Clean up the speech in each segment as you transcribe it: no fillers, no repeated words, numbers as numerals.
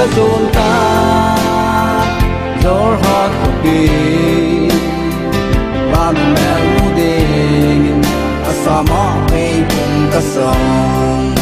ka zon ta zor hot ko pi van mel ding asama pe kung ka song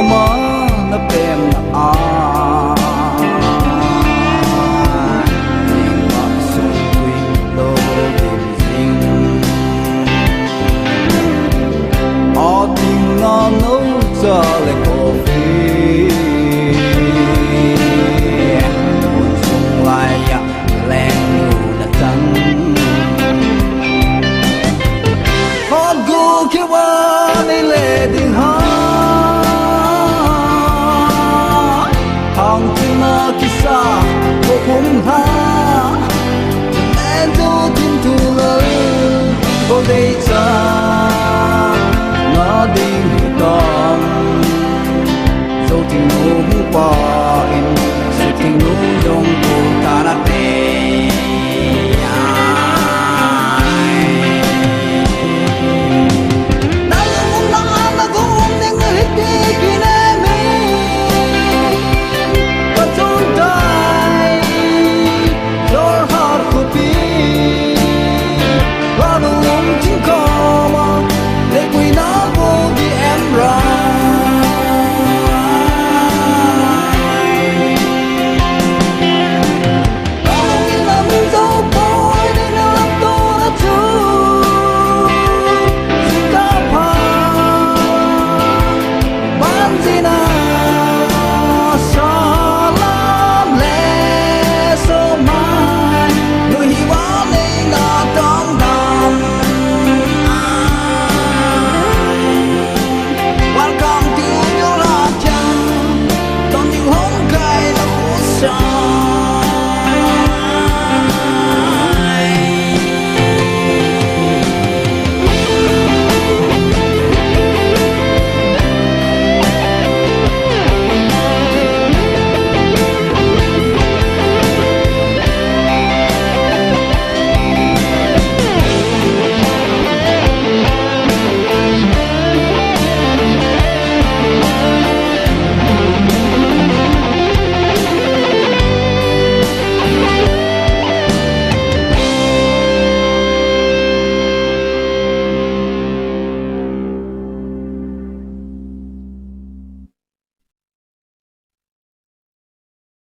ma na pem na ning ma sung tui lo dim sing a ting na no cha le ko fi un sung lai ya leng lu na chang hot go ke wa ni le ding ha hang tin na kisa ko khum ha nên du tin tu lơ cô đây cha